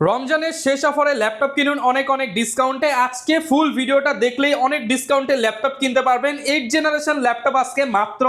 রমজানের শেষ অফারে ল্যাপটপ কিনুন অনেক অনেক ডিসকাউন্টে। আজকে ফুল ভিডিওটা দেখলেই অনেক ডিসকাউন্টে ল্যাপটপ কিনতে পারবেন। 8 জেনারেশন ল্যাপটপ আজকে মাত্র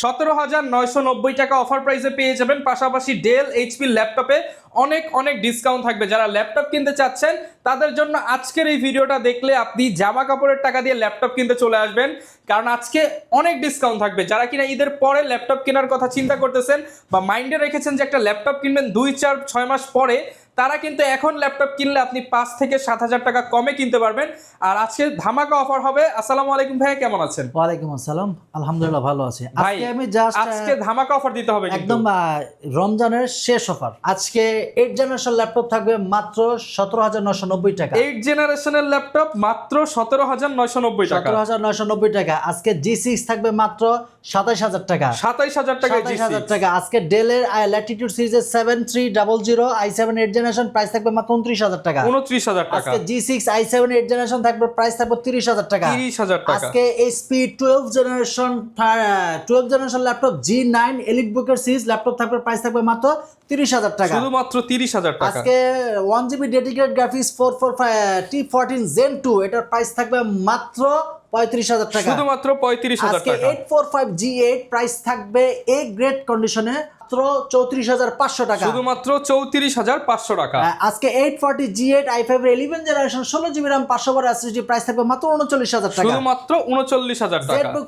17,990 টাকা অফার প্রাইসে পেয়ে যাবেন। পাশাপাশি ডেল এইচপি ল্যাপটপে অনেক অনেক ডিসকাউন্ট থাকবে। যারা ল্যাপটপ কিনতে চাচ্ছেন তাদের জন্য আজকের এই ভিডিওটা দেখলে আপনি জামা কাপড়ের টাকা দিয়ে ল্যাপটপ কিনতে চলে আসবেন, কারণ আজকে অনেক ডিসকাউন্ট থাকবে। যারা কিনা ঈদের পরে ল্যাপটপ কেনার কথা চিন্তা করতেছেন বা মাইন্ডে রেখেছেন যে একটা ল্যাপটপ কিনবেন 2-4-6 মাস পরে, তারা কিন্তু এখন ল্যাপটপ কিনলে আপনি 5 থেকে 7,000 টাকা কমে কিনতে পারবেন। আর আজকে ধামাকা অফার হবে। আসসালামু আলাইকুম ভাই, কেমন আছেন? ওয়ালাইকুম আসসালাম, আলহামদুলিল্লাহ ভালো আছি। ভাই আমি জাস্ট আজকে ধামাকা অফার দিতে হবে একদম রমজানের শেষ অফার। আজকে 8 জেনারেশন ল্যাপটপ থাকবে মাত্র 17,990 টাকা। 8 জেনারেশনের ল্যাপটপ মাত্র 17,990 টাকা। 17,990 টাকা। আজকে G6 থাকবে মাত্র 27,000 টাকা। 27,000 টাকা। 27,000 টাকা। আজকে ডেলের ল্যাটিটিউড সিরিজের 7300 i7 8 জেনারেশন প্রাইস থাকবে মাত্র 29,000 টাকা। 29,000 টাকা। আজকে G6 i7 8 জেনারেশন থাকবে প্রাইস থাকবে 30,000 টাকা। 30,000 টাকা। আজকে HP 12 generation laptop G9 elite বুকের সিরিজ ল্যাপটপ থাকবে প্রাইস থাকবে মাত্র 30,000 টাকা। শুধুমাত্র 30,000 টাকা। আজকে 1GB dedicated graphics 445 T14 Zen 2 এটার প্রাইস থাকবে মাত্র 35,000 টাকা। শুধুমাত্র 35,000 আজকে টাকা। 845G8 প্রাইস থাকবে A গ্রেড কন্ডিশনে মাত্র 34,500 টাকা। শুধুমাত্র 34,500 টাকা। আজকে 840G8 i5 এর 11 generation 16GB RAM 512 SSD price থাকবে মাত্র 39,000 টাকা। শুধুমাত্র 39,000 টাকা। ZBook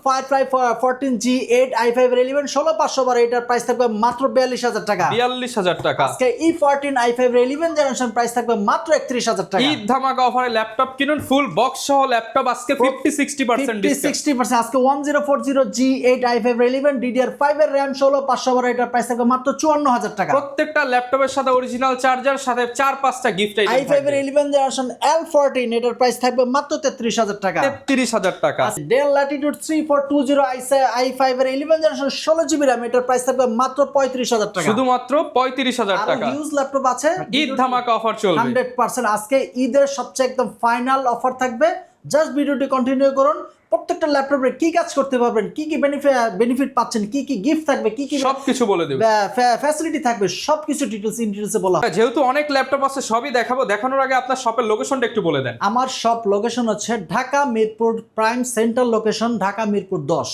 14G8 i5 এর 11 16512 এটার প্রাইস থাকবে মাত্র 42,000 টাকা। 42,000 টাকা। আজকে E14 i5 এর 11 জেনারেশন প্রাইস থাকবে মাত্র 31,000 টাকা। ঈদ ধামাকা অফারে ল্যাপটপ কিনুন, ফুল বক্স সহ ল্যাপটপ আজকে 50-60% ডিসকাউন্ট। 50-60%। আজকে 1040G8 i5 এর 11 DDR5 এর RAM 16512 এটার প্রাইস থাকবে মাত্র 54,000 টাকা। প্রত্যেকটা ল্যাপটপের সাথে অরিজিনাল চার্জার, সাথে 4-5টা গিফট আইটেম i5 এর 11 জেনারেশন L14 এটার প্রাইস থাকবে মাত্র 33,000 টাকা। 33,000 টাকা। Dell Latitude 3420 i5 এর 11 জেনারেশন 16GB RAM এটার প্রাইস থাকবে মাত্র 35,000 টাকা। শুধুমাত্র 35,000 টাকা। আর ইউজ ল্যাপটপ আছে, ঈদ ধামাকা অফার চলবে 100%। আজকে ঈদের সবচেয়ে একদম ফাইনাল অফার থাকবে। জাস্ট ভিডিওটি কন্টিনিউ করুন। প্রত্যেকটা ল্যাপটপে কি কাজ করতে পারবেন, কি কি বেনিফিট পাচ্ছেন, কি কি গিফট থাকবে, কি কি সবকিছু বলে দেব, ফ্যাসিলিটি থাকবে, সবকিছু ডিটেইলসে বলা হবে। যেহেতু অনেক ল্যাপটপ আছে সবই দেখাবো। দেখানোর আগে আপনার শপের লোকেশনটা একটু বলে দেন। আমার শপ লোকেশন হচ্ছে Dhaka Mirpur prime central location, Dhaka Mirpur 10।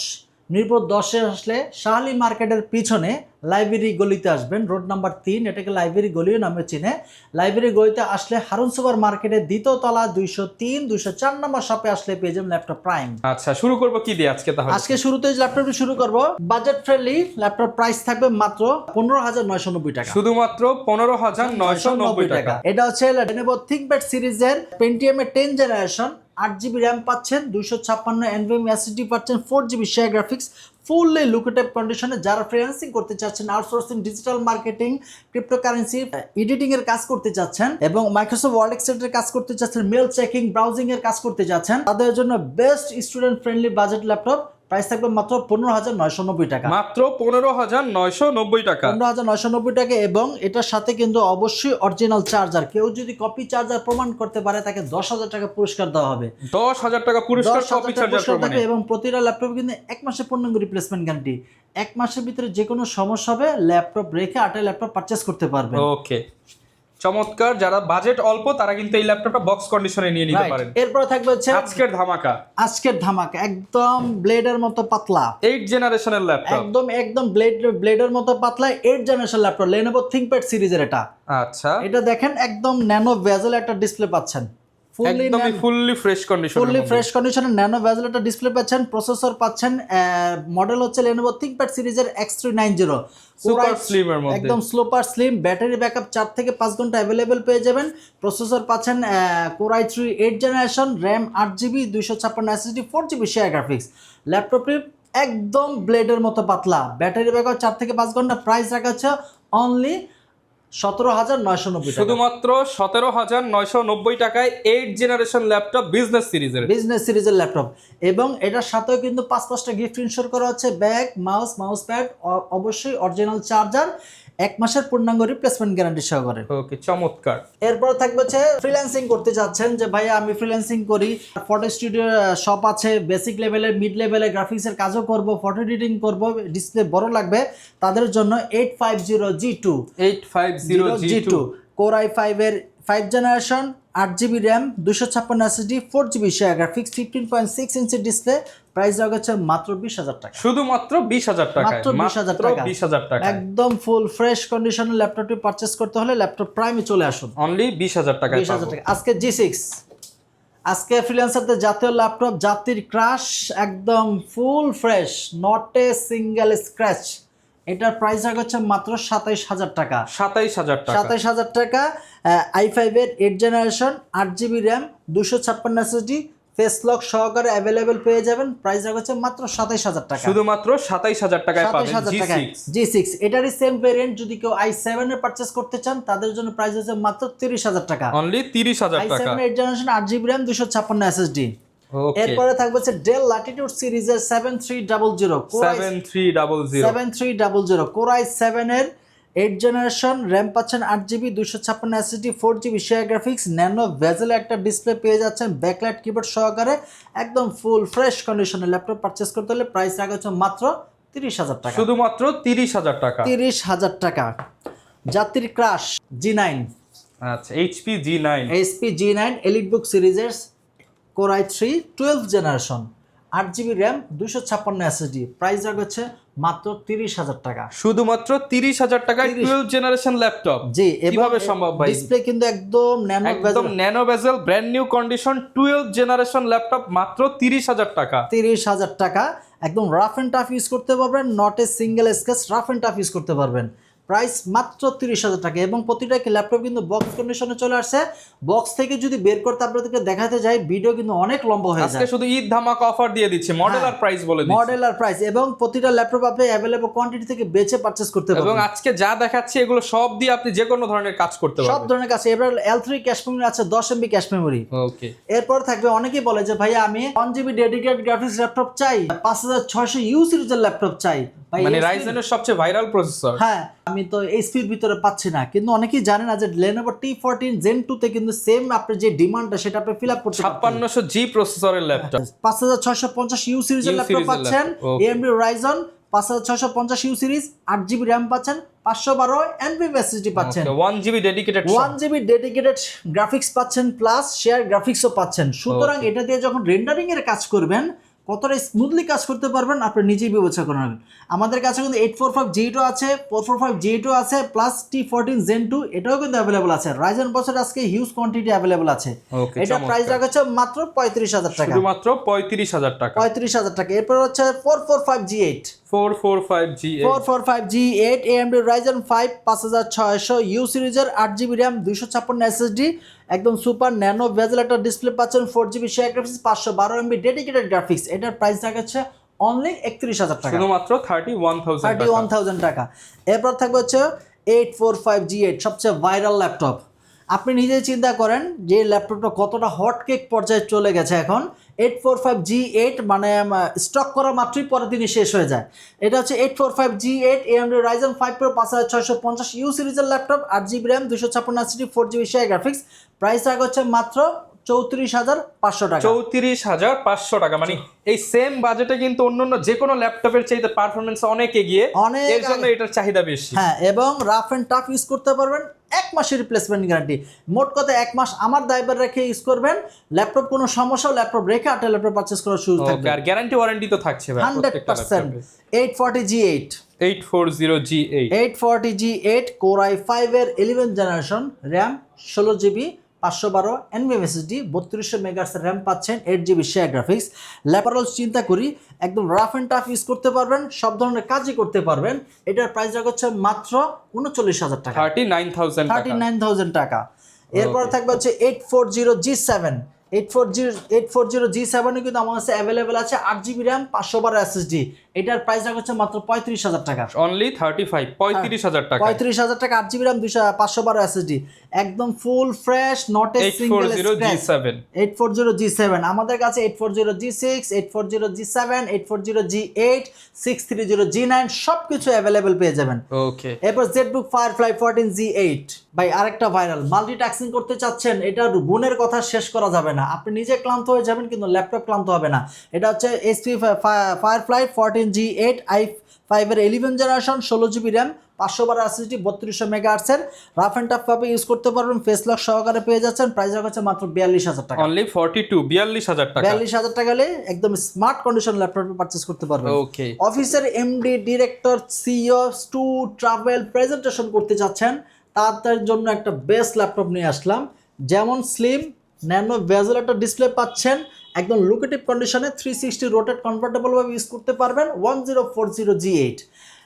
Mirpur 10-এ আসলে শাহালি মার্কেটের পিছনে লাইব্রেরি গলিতে আসবেন, রোড নাম্বার 3, এটাকে লাইব্রেরি গলিও নামে চিনে। লাইব্রেরি গলিতে আসলে হারুন সুপার মার্কেটের দ্বিতীয় তলা 203-204 নম্বর শপে আসলে পেয়ে যাবেন ল্যাপটপ প্রাইম। আচ্ছা, শুরু করব কি দিয়ে আজকে? তাহলে আজকে শুরুতে ল্যাপটপটি শুরু করব বাজেট ফ্রেন্ডলি ল্যাপটপ, প্রাইস থাকবে মাত্র 15,990 টাকা। শুধুমাত্র 15,990 টাকা। এটা হচ্ছে Lenovo ThinkPad সিরিজের Pentium এর 10 জেনারেশন 8GB RAM পাচ্ছেন, 256 NVMe SSD পাচ্ছেন, 4GB শেয়ার গ্রাফিক্স, ফুললি লুকেটিভ কন্ডিশনে। যারা ফ্রিল্যান্সিং করতে চাচ্ছেন, outsourcing, digital marketing, cryptocurrency, editing এর কাজ করতে চাচ্ছেন এবং মাইক্রোসফট ওয়ার্ড এক্সেল এর কাজ করতে চাচ্ছেন, মেল চেকিং, ব্রাউজিং এর কাজ করতে চাচ্ছেন, তাদের জন্য best student friendly budget laptop. Price থাকবে মাত্র 15,990 টাকা। মাত্র 15,990 টাকা। 15,990 টাকা। এবং এটার সাথে কিন্তু অবশ্যই অরিজিনাল চার্জার। কেউ যদি কপি চার্জার প্রমাণ করতে পারে তাকে 10,000 টাকা পুরস্কার দেওয়া হবে। 10,000 টাকা পুরস্কার কপি চার্জার প্রমাণে। এবং প্রতিটা ল্যাপটপে কিন্তু 1 মাসের পূর্ণাঙ্গ রিপ্লেসমেন্ট গ্যারান্টি। 1 মাসের ভিতরে যে কোনো সমস্যা হবে ল্যাপটপ রেখে আরেকটা ল্যাপটপ পারচেজ করতে পারবেন। ওকে, চমৎকার। যারা বাজেট অল্প তারা কিন্তু এই ল্যাপটপটা বক্স কন্ডিশনে নিয়ে নিতে পারেন। এরপর থাকবে হচ্ছে আজকের ধামাকা, একদম ব্লেডের মতো পাতলা 8 জেনারেশনের ল্যাপটপ। একদম ব্লেডের মতো পাতলা 8 জেনারেশন ল্যাপটপ, Lenovo ThinkPad সিরিজের এটা। আচ্ছা, এটা দেখেন একদম ন্যানো ভেজেল একটা ডিসপ্লে পাচ্ছেন, ফুললি ফ্রেশ কন্ডিশনের ন্যানো ভেজেল একটা ডিসপ্লে পাচ্ছেন। প্রসেসর পাচ্ছেন, মডেল হচ্ছে Lenovo ThinkPad সিরিজের X390, সুপার স্লিম এর মধ্যে, একদম সুপার স্লিম। ব্যাটারি ব্যাকআপ 4 থেকে 5 ঘন্টা अवेलेबल পেয়ে যাবেন। প্রসেসর পাচ্ছেন Core i3 8 generation, RAM 8GB, 256 SSD, 4GB share graphics. ল্যাপটপটি একদম ব্লেডের মতো পাতলা, ব্যাটারি ব্যাকআপ 4 থেকে 5 ঘন্টা। প্রাইস রাখা হচ্ছে অনলি 17,990 টাকা। শুধুমাত্র 17,990 টাকায় 8 জেনারেশন ল্যাপটপ বিজনেস সিরিজের ল্যাপটপ। এবং এটার সাথেও কিন্তু 5-5টা গিফট ইনশোর করা হচ্ছে, ব্যাগ, মাউস প্যাড, অবশ্যই অরিজিনাল চার্জার, 1 মাসের পূর্ণাঙ্গ রিপ্লেসমেন্ট গ্যারান্টি সহকারে। ওকে, চমৎকার। এরপর থাকবে হচ্ছে ফ্রিল্যান্সিং করতে যাচ্ছেন যে ভাইয়া আমি ফ্রিল্যান্সিং করি, ফটো স্টুডিও শপ আছে, বেসিক লেভেলের, মিড লেভেলের গ্রাফিক্সের কাজও করব, ফটো এডিটিং করব, ডিসপ্লে বড় লাগবে, তাদের জন্য 850G2 Core i5 এর 5 generation 8GB RAM 256 SSD 4GB share graphics 15.6 inch display, price রাখা হচ্ছে মাত্র 20,000 টাকা। শুধুমাত্র 20,000 টাকা, মাত্র 20,000 টাকা। 20,000 টাকা, একদম ফুল ফ্রেশ কন্ডিশনের ল্যাপটপটি পারচেজ করতে হলে ল্যাপটপ প্রাইমে চলে আসুন। অনলি 20,000 টাকা, 20,000 টাকা। আজকে G6, আজকে ফ্রিল্যান্সারদের জাতীয় ল্যাপটপ, জাতির ক্রাশ, একদম full fresh, not a single scratch. এটার প্রাইস রাখা হচ্ছে মাত্র 27,000 টাকা। 27,000 টাকা, 27,000 টাকা। i5 এর 8 generation 8GB RAM 256 SSD face lock সহকারে অ্যাভেলেবেল পেয়ে যাবেন। প্রাইস রাখা হচ্ছে মাত্র 27,000 টাকা। শুধুমাত্র 27,000 টাকায় পাবেন 27,000 টাকা। G6। G6 এটারই সেম ভেরিয়েন্ট যদি কেউ i7 এর পারচেজ করতে চান তাদের জন্য প্রাইস হচ্ছে মাত্র 30,000 টাকা। অনলি 30,000 টাকা। i7 8 generation 8GB RAM 256 SSD। ওকে, এরপরে থাকবে হচ্ছে ডেল ল্যাটিটিউড সিরিজের 7300 7300 Core i7 এর 8 জেনারেশন র্যাম পাচ্ছেন 8GB 256 SSD 4GB share graphics, nano bezel একটা ডিসপ্লে পেয়ে যাচ্ছেন ব্যাকলাইট কিবোর্ড সহকারে, একদম ফুল ফ্রেশ কন্ডিশনের ল্যাপটপ পারচেজ করতে হলে প্রাইস রাখা হচ্ছে মাত্র 30,000 টাকা। শুধুমাত্র 30,000 টাকা। 30,000 টাকা। জাতির ক্রাশ G9, আচ্ছা, HP G9 এলিটবুক সিরিজের Core i3 12 generation 8GB RAM 256 SSD, price রাখা হচ্ছে মাত্র 30,000 টাকা। শুধুমাত্র 30,000 টাকায় 12 জেনারেশন ল্যাপটপ। জি, কিভাবে সম্ভব ভাই? ডিসপ্লে কিন্তু একদম ন্যানো বেজেল, brand new condition 12 generation laptop, মাত্র 30,000 টাকা। 30,000 টাকা। একদম রাফ এন্ড টাফ ইউজ করতে পারবেন, not a single sketch, rough and tough use করতে পারবেন। প্রাইস মাত্র 30,000 টাকা। এবং প্রতিটা ল্যাপটপ কিন্তু বক্স কন্ডিশনে চলে আসছে। বক্স থেকে যদি বের করতে আপনাদেরকে দেখাতে যাই ভিডিও কিন্তু অনেক লম্বা হয়ে যায়। আজকে শুধু ঈদ ধামাকা অফার দিয়ে দিচ্ছে, মডেল আর প্রাইস বলে দিচ্ছি। মডেল আর প্রাইস, এবং প্রতিটা ল্যাপটপ আপনি অ্যাভেলেবল কোয়ান্টিটি থেকে বেছে পারচেজ করতে পারবেন। এবং আজকে যা দেখাচ্ছি এগুলো সব দিয়ে আপনি যে কোনো ধরনের কাজ করতে পারবেন, সব ধরনের কাজ। এবার L3 ক্যাশ মেমরি আছে, 10 MB ক্যাশ মেমরি। ওকে, এরপর থাকবে অনেকেই বলে যে ভাই আমি 1GB ডেডিকেটেড গ্রাফিক্স ল্যাপটপ চাই, 5600U সিরিজের ল্যাপটপ চাই, মানে রাইজেনের সবচেয়ে ভাইরাল প্রসেসর। হ্যাঁ, আমি তো এইচপির ভিতরে পাচ্ছি না। কিন্তু অনেকেই জানে না যে Lenovo T14 Gen 2 তে কিন্তু সেম আপনার যে ডিমান্ডটা সেটা আপনি ফিল আপ করতে পারবেন। 5600G প্রসেসরের ল্যাপটপ, 5650U সিরিজের ল্যাপটপ পাচ্ছেন, AMD Ryzen 5650U series 8GB RAM পাচ্ছেন, 512 NVMe SSD পাচ্ছেন, 1GB dedicated 1GB dedicated graphics পাচ্ছেন, প্লাস শেয়ার গ্রাফিক্সও পাচ্ছেন। সুতরাং এটা দিয়ে যখন রেন্ডারিং এর কাজ করবেন কতটা স্মুথলি কাজ করতে পারবেন আপনি নিজেই বিবেচনা করবেন। আমাদের কাছে কিন্তু 845G2 আছে, 445G2 আছে, প্লাস T14 Gen 2 এটাও কিন্তু অ্যাভেলেবল আছে। Ryzen প্রসেসর আজকে হিউজ কোয়ান্টিটি অ্যাভেলেবল আছে। এটা প্রাইস রাখা হচ্ছে মাত্র 35,000 টাকা। শুধুমাত্র 35,000 টাকা। 35,000 টাকা। এরপর হচ্ছে 445G8 445G8 AMD Ryzen 5 5600U সিরিজের 8GB র্যাম 256 SSD, একদম সুপার ন্যানো ভেজেল একটা ডিসপ্লে পাচ্ছেন, 4GB share graphics, 512 MB dedicated graphics. এটার প্রাইস রাখছে অনলি 31,000 টাকা, শুধুমাত্র 31,000 টাকা। এরপর থাকবে হচ্ছে 845G8, সবচেয়ে ভাইরাল ল্যাপটপ। আপনি নিজেই চিন্তা করেন যে ল্যাপটপটা কতটা হট কেক পর্যায়ে চলে গেছে এখন। 845G8 মানে স্টক করা মাত্রই পরের দিনই শেষ হয়ে যায়। এটা হচ্ছে 845G8 AMD Ryzen 5 Pro 5650U সিরিজের laptop, 8GB RAM 256 SSD 4GB share graphics, price রাখা হচ্ছে মাত্র 34,500 টাকা। 34,500 টাকা। মানে এই সেম বাজেটে কিন্তু অন্যান্য যে কোনো ল্যাপটপের চাইতে পারফরম্যান্স অনেক এগিয়ে, এর জন্য এটার চাহিদা বেশি। হ্যাঁ, এবং রাফ এন্ড টাফ ইউজ করতে পারবেন, 1 মাসের রিপ্লেসমেন্ট গ্যারান্টি। মোট কথা 1 মাস আমার দায়ভার রেখে ইউজ করবেন। ল্যাপটপ কোনো সমস্যা ল্যাপটপ রেখে আটা ল্যাপটপ পারচেজ করার সুযোগ থাকবে। আর গ্যারান্টি ওয়ারেন্টি তো থাকছে ভাই 100%। 840G8 840G8 Core i5 এর 11 generation RAM 16GB 512 NVMe SSD 3200 MHz RAM পাচ্ছেন, 8GB শেয়ার গ্রাফিক্স। ল্যাপারল চিন্তা করি একদম রাফ এন্ড টাফ ইউজ করতে পারবেন, সব ধরনের কাজই করতে পারবেন। এটার প্রাইস রাখা হচ্ছে মাত্র 39,000 টাকা, 39,000 টাকা। এরপর থাকবে হচ্ছে 840G7 840G7 কিন্তু আমার কাছে অ্যাভেলেবেল আছে, 8GB র্যাম 512 SSD। এটার প্রাইস রাখা হচ্ছে মাত্র 35,000 টাকা, অনলি 35,000 টাকা। 35,000 টাকা, 8GB র্যাম 512 SSD, একদম full fresh, not a single scratch. 840G7 আমাদের কাছে 840G6 840G7 840G8 630G9 সবকিছু অ্যাভেলেবেল পেয়ে যাবেন। ওকে, এরপর ZBook Firefly 14Z8 ভাই আরেকটা ভাইরাল। মাল্টিটাস্কিং করতে চাচ্ছেন, এটার গুণের কথা শেষ করা যাবে না। আপনি নিজে ক্লান্ত হয়ে যাবেন কিন্তু ল্যাপটপ ক্লান্ত হবে না। এটা হচ্ছে HP Firefly 14Z8 i5 এর 11 জেনারেশন 16GB র্যাম 512 SSD 3200 মেগাহার্টজের রাফ এন্ড টাফ ভাবে ইউজ করতে পারবেন, ফেস লক সহকারে পেয়ে যাচ্ছেন। প্রাইস হচ্ছে মাত্র 42000 টাকা। অনলি 42000 টাকা। 42000 টাকা হলে একদম স্মার্ট কন্ডিশন ল্যাপটপ পারচেজ করতে পারবেন। ওকে। অফিসের MD, director, CEO, tour, travel, presentation করতে যাচ্ছেন, তাদের জন্য একটা বেস্ট ল্যাপটপ নিয়ে আসলাম। যেমন স্লিম ন্যানো বেজেল একটা ডিসপ্লে পাচ্ছেন, একদম লুকেটিভ কন্ডিশনে 360 রোটেট কমফোর্টেবল ভাবে ইউজ করতে পারবেন। 1040G8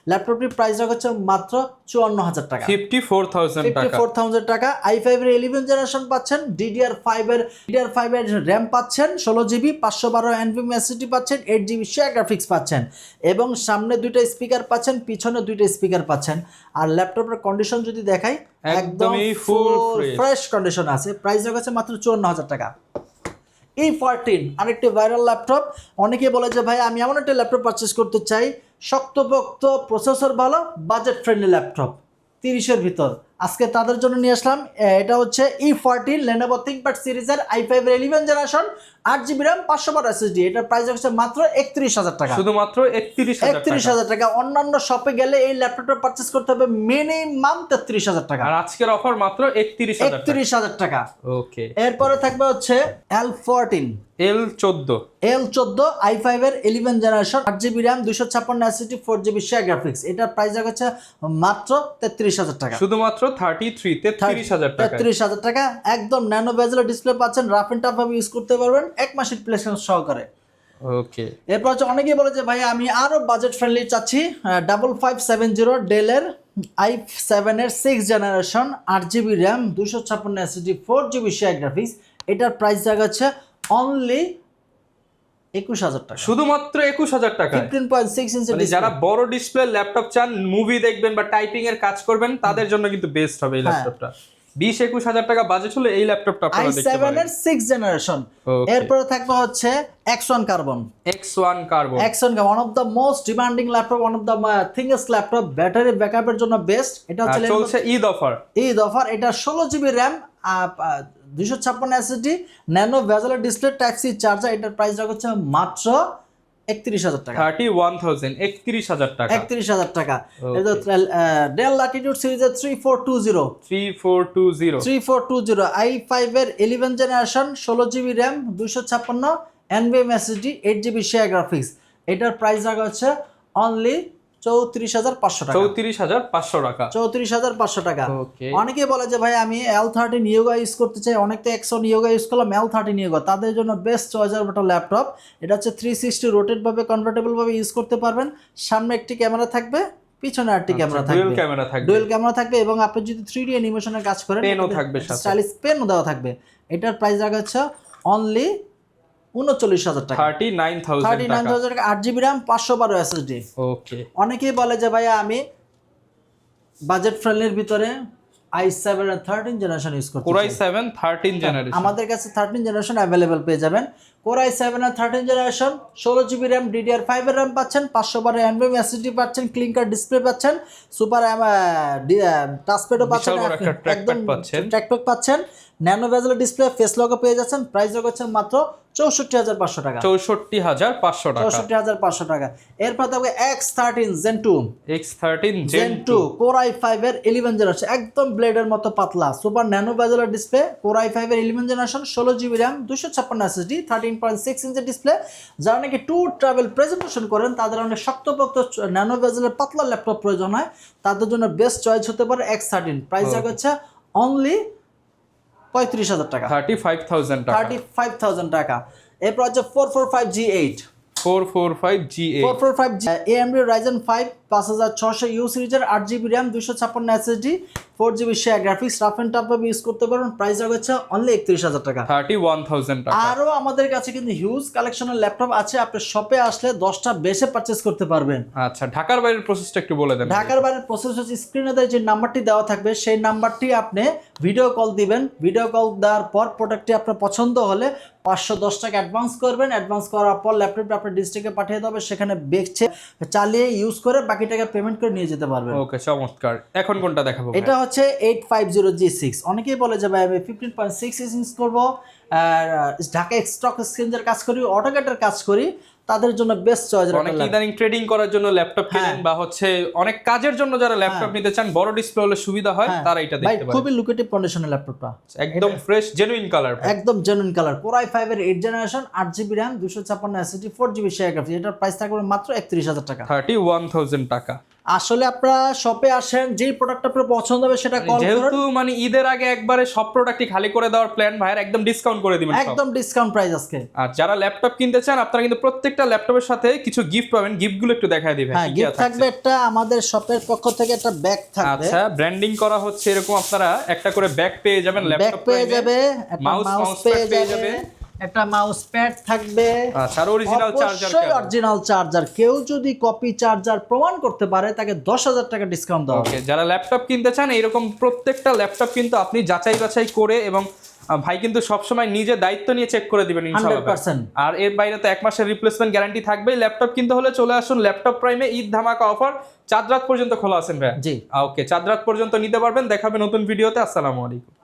ল্যাপটপটির প্রাইস হচ্ছে মাত্র 54000 টাকা। 54000 টাকা। i5 এর 11 জেনারেশন পাচ্ছেন, DDR5 এর RAM পাচ্ছেন, 16GB 512 NVMe SSD পাচ্ছেন, 8GB শেয়ার গ্রাফিক্স পাচ্ছেন এবং সামনে দুইটা স্পিকার পাচ্ছেন, পিছনে দুইটা স্পিকার পাচ্ছেন। আর ল্যাপটপের কন্ডিশন যদি দেখাই একদম ফুল ফ্রেশ কন্ডিশন আছে। প্রাইস হচ্ছে মাত্র 54000 টাকা। E14 আরেকটি ভাইরাল ল্যাপটপ। অনেকে বলে যে ভাই আমি এমন একটা ল্যাপটপ পারচেস করতে চাই, শক্তপোক্ত, প্রসেসর ভালো, বাজেট ফ্রেন্ডলি ল্যাপটপ 30-এর ভিতর। আজকে তাদের জন্য নিয়ে আসলাম, এটা হচ্ছে E14 Lenovo ThinkPad সিরিজের i5 এর 11 জেনারেশন 8GB RAM 512 SSD। এটার প্রাইস হচ্ছে মাত্র 31000 টাকা। শুধুমাত্র 31000 টাকা। অন্যান্য শপে গেলে এই ল্যাপটপটা পারচেস করতে হবে মিনিমাম 33000 টাকা। আর আজকের অফার মাত্র 31000 টাকা। ওকে। এরপরে থাকবে হচ্ছে L14 L14 i5 এর 11 generation 8GB RAM 256 SSD 4GB share graphics. এটার প্রাইস হচ্ছে মাত্র 33000 টাকা। শুধুমাত্র 33000 টাকা। 33000 টাকা। একদম ন্যানো বেজেল ডিসপ্লে পাচ্ছেন, রাফ এন্ড টাফ ভাবে ইউজ করতে পারবেন 1 মাসের প্লেসমেন্ট সহকারে। ওকে। এরপর হচ্ছে অনেকেই বলে যে ভাই আমি আরো বাজেট ফ্রেন্ডলি চাচ্ছি, 5570 ডেলের i7 এর 6 generation 8GB RAM 256 SSD 4GB share graphics. এটার প্রাইস হচ্ছে অনলি 21000 টাকা। শুধুমাত্র 21000 টাকা। 15.6 ইঞ্চি মানে যারা বড় ডিসপ্লে ল্যাপটপ চান, মুভি দেখবেন বা টাইপিং এর কাজ করবেন, তাদের জন্য কিন্তু বেস্ট হবে এই ল্যাপটপটা। 20-21000 টাকা বাজেট হলে এই ল্যাপটপটা আপনারা দেখতে i7 পারেন। এর 6 জেনারেশন। এরপরে থাকবে হচ্ছে X1 Carbon, one of the most demanding laptop, one of the thinnest laptop, battery ব্যাকআপের জন্য বেস্ট। এটা হচ্ছে চলছে ঈদ অফার। এটা 16GB RAM 256 SSD nano bezel display type C charger. এটার প্রাইস হচ্ছে মাত্র 31000 টাকা। 31000 টাকা। 31000 টাকা। এটা ডেল ল্যাটিটিউড সিরিজের 3420 i5 এর 11 generation 16GB RAM 256 NVMe SSD 8GB share graphics. এটার প্রাইস হচ্ছে অনলি 34500 টাকা। 34500 টাকা। অনেকে বলে যে ভাই আমি L13 Yoga ইউজ করতে চাই, অনেক তো X1 Yoga ইউজ করলাম, L13 Yoga তাদের জন্য বেস্ট চয়েস হবে একটা ল্যাপটপ। এটা হচ্ছে 360 রোটেট ভাবে কনভার্টেবল ভাবে ইউজ করতে পারবেন। সামনে একটি ক্যামেরা থাকবে, পিছনে আরেকটি ক্যামেরা থাকবে, ডুয়াল ক্যামেরা থাকবে এবং আপনি যদি 3D অ্যানিমেশনের কাজ করেন পেনও থাকবে, স্টাইলিশ পেনও দেওয়া থাকবে। এটার প্রাইস হচ্ছে অনলি 39000 টাকা। 39000 টাকা। 8GB RAM 512 SSD। ওকে। অনেকেই বলে যে ভাই আমি বাজেট ফ্রেন্ডলির ভিতরে i7 এর 13 জেনারেশন ইউজ করতে চাই। Core i7 13 generation. আমাদের কাছে 13 জেনারেশন अवेलेबल পেয়ে যাবেন। Core i7 এর 13 জেনারেশন 16GB RAM DDR5 এর RAM পাচ্ছেন, 512 NVMe SSD পাচ্ছেন, ক্লিনকার ডিসপ্লে পাচ্ছেন, সুপার টাচপ্যাডও পাচ্ছেন, একদম ট্র্যাকপ্যাড পাচ্ছেন, ন্যানো বেজেল ডিসপ্লে, ফেস লকও পেয়ে যাচ্ছেন। প্রাইস হচ্ছে মাত্র 64500 টাকা। 64500 টাকা। এরপর থাকবে X13 Gen 2 Gen 2 Core i5 এর 11 জেনারেশন, একদম ব্লেডের মতো পাতলা, super nano bezel display, Core i5 এর 11 generation 16GB RAM 256 SSD 13.6 inch display. যারা নাকি ট্যুর ট্রাভেল প্রেজেন্টেশন করেন, তাদের অনেক শক্তপোক্ত ন্যানো বেজেলের পাতলা ল্যাপটপ প্রয়োজন হয়, তাদের জন্য বেস্ট চয়েস হতে পারে X13। প্রাইস হচ্ছে অনলি 35000 টাকা। 35000 টাকা। এরপর হচ্ছে 445G8 AMD Ryzen 5 5600U সিরিজের 8GB RAM 256 SSD 4GB share graphics, rough and tough ভাবে ইউজ করতে পারবেন। প্রাইস হচ্ছে অনলি 31000 টাকা। 31000 টাকা। আরো আমাদের কাছে কিন্তু হিউজ কালেকশনের ল্যাপটপ আছে, আপনি শপে আসলে 10টা বেশি পারচেজ করতে পারবেন। আচ্ছা, ঢাকার বাইরের প্রসেসটা একটু বলে দেন। ঢাকার বাইরের প্রসেস হচ্ছে স্ক্রিনে যে নাম্বারটি দেওয়া থাকবে, সেই নাম্বারটি আপনি ভিডিও কল দিবেন। ভিডিও কল দেওয়ার পর প্রোডাক্টটি আপনার পছন্দ হলে 510 টাকা অ্যাডভান্স করবেন। অ্যাডভান্স করার পর ল্যাপটপটা আপনার ডিস্ট্রিক্টে পাঠিয়ে দেবে, সেখানে বেচে চালিয়ে ইউজ করে বাকি টাকা পেমেন্ট করে নিয়ে যেতে পারবেন। ওকে, চমৎকার। এখন কোনটা দেখাবো? এটা হচ্ছে 850G6। অনেকেই বলে যে ভাই আমি 15.6 ইঞ্চ করব, ঢাকা স্টক এক্সচেঞ্জের কাজ করি, অটোক্যাডের কাজ করি, তাদের জন্য বেস্ট চয়েস। অনেক ইদানিং ট্রেডিং করার জন্য ল্যাপটপ কিনেন বা হচ্ছে অনেক কাজের জন্য যারা ল্যাপটপ নিতে চান, বড় ডিসপ্লে হলে সুবিধা হয়, তারা এটা দেখতে পারেন। খুবই লুকেটিভ কন্ডিশনের ল্যাপটপটা, একদম ফ্রেশ জেনুইন কালার, একদম জেনুইন কালার। Core i5 এর 8 generation, 8GB RAM, 256 SSD, 4GB share graphics. এটার প্রাইস থাকবে মাত্র 31,000 টাকা, 31,000 টাকা। আসলে আপনারা শপে আসেন, যেই প্রোডাক্ট আপনার পছন্দ হবে সেটা কল করুন। যেহেতু মানে ঈদের আগে একবারে সব প্রোডাক্টই খালি করে দেওয়ার প্ল্যান ভাইয়ের, একদম ডিসকাউন্ট করে দিবেন, একদম ডিসকাউন্ট প্রাইস আজকে। আর যারা ল্যাপটপ কিনতে চান আপনারা কিন্তু প্রত্যেকটা ল্যাপটপের সাথে কিছু গিফট পাবেন, গিফটগুলো একটু দেখায় দিবেন। হ্যাঁ, গিফট থাকবে একটা আমাদের শপের পক্ষ থেকে একটা ব্যাগ থাকবে। আচ্ছা, ব্র্যান্ডিং করা হচ্ছে এরকম, আপনারা একটা করে ব্যাগ পেয়ে যাবেন, ব্যাগ ল্যাপটপ পেয়ে যাবে, একটা মাউস পেয়ে যাবে, একটা মাউস প্যাড থাকবে, আচ্ছা, আর অরিজিনাল চার্জার। অবশ্যই অরিজিনাল চার্জার। কেউ যদি কপি চার্জার প্রমাণ করতে পারে তাকে 10,000 টাকা ডিসকাউন্ট দেওয়া হবে। যারা ল্যাপটপ কিনতে চান এরকম প্রত্যেকটা ল্যাপটপ কিন্তু আপনি যাচাই বাছাই করে, এবং ভাই কিন্তু সবসময় নিজে দায়িত্ব নিয়ে চেক করে দিবেন ইনশাআল্লাহ। 100%। আর এর বাইরে তো 1 মাসের রিপ্লেসমেন্ট গ্যারান্টি থাকবেই। ল্যাপটপ কিনতে হলে চলে আসুন ল্যাপটপ প্রাইমে, ঈদ ধামাকা অফার 4 রাত পর্যন্ত খোলা আছেন ভাই। জি, ওকে, 4 রাত পর্যন্ত নিতে পারবেন। দেখাবে নতুন ভিডিওতে। আসসালামু আলাইকুম।